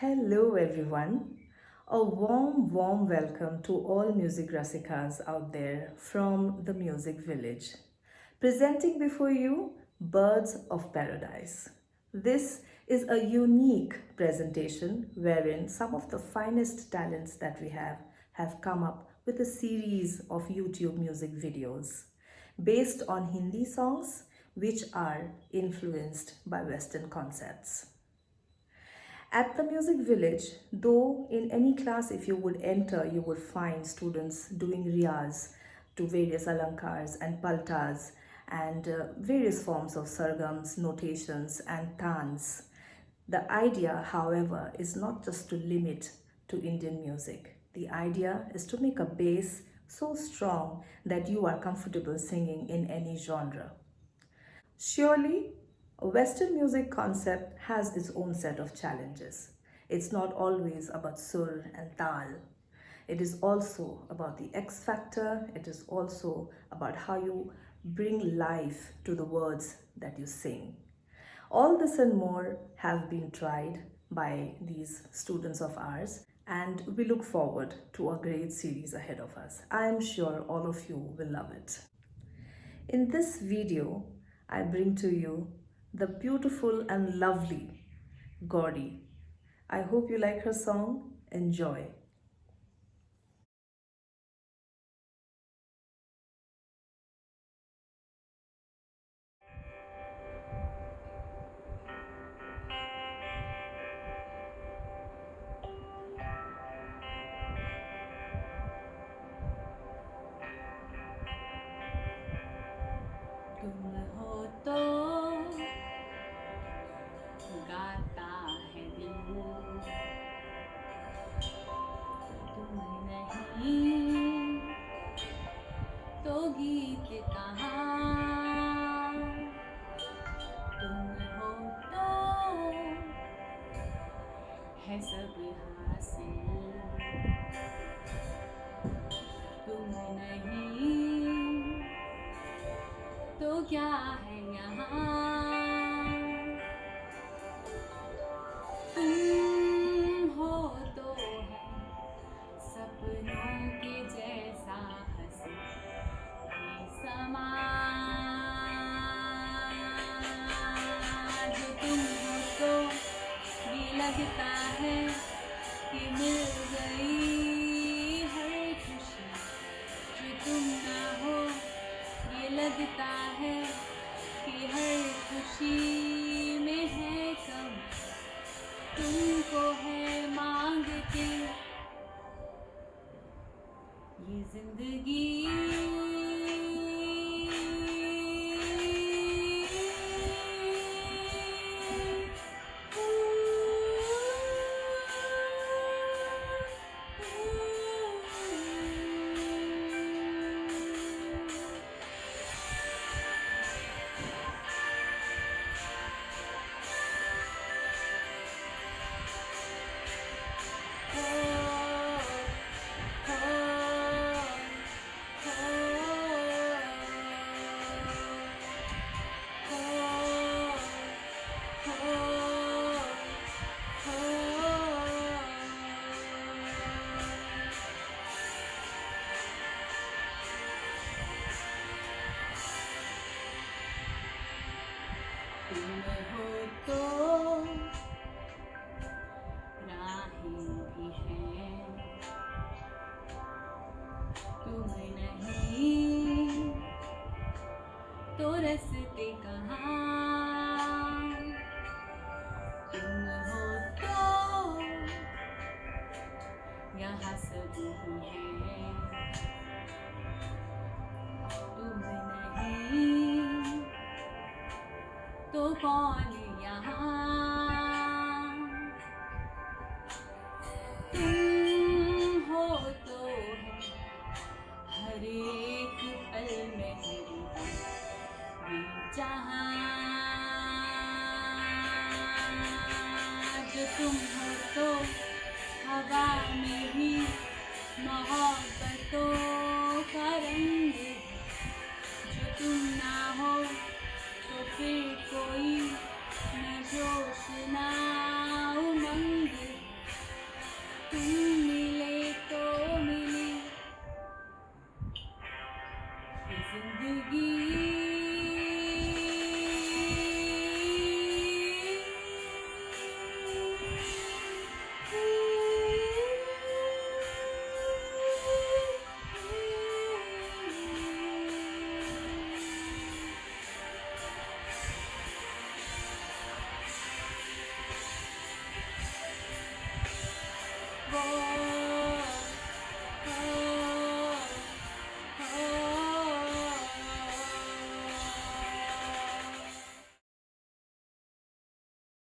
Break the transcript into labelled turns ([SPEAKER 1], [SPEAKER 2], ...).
[SPEAKER 1] Hello, everyone. A warm welcome to all music rasikas out there from the Music Village. Presenting before you Birds of Paradise. This is a unique presentation wherein some of the finest talents that we have come up with a series of YouTube music videos based on Hindi songs which are influenced by Western concepts. At the Music Village, though in any class if you would enter, you would find students doing riyaz to various alankars and paltas and various forms of sargams, notations and tans. The idea, however, is not just to limit to Indian music. The idea is to make a base so strong that you are comfortable singing in any genre. Surely, a Western music concept has its own set of challenges. It's not always about sur and tal. It is also about the X factor. It is also about how you bring life to the words that you sing. All this and more have been tried by these students of ours, and we look forward to a great series ahead of us. I am sure all of you will love it. In this video, I bring to you the beautiful and lovely Gauri. I hope you like her song. Enjoy.
[SPEAKER 2] तुम हो तो गाता है दिल, तुम नहीं तो गीत कहाँ। तुम हो तो है सब हासिल, तुम नहीं तो क्या है यहाँ। तुम हो तो है सपनों के जैसा हंसी समा। जो तुम हो तो ये लगता है कि मिल गई हर खुशी। जो तुम ना हो ये लगता है कि हर खुशी में है कम। तुमको है मांग के ये जिंदगी। तुम हो तो राहें भी हैं, तुम नहीं तो रास्ते कहाँ। तुम हो तो यहाँ सब है, तुम नहीं तो कौन यहाँ। तुम हो तो है हर एक पल में मेरी जहाँ। जो तुम हो तो हवा में भी मोहब्बतों का रंग है। जो तुम ना हो तो फिर कोई न जोश ना उमंग। जिंदगी वो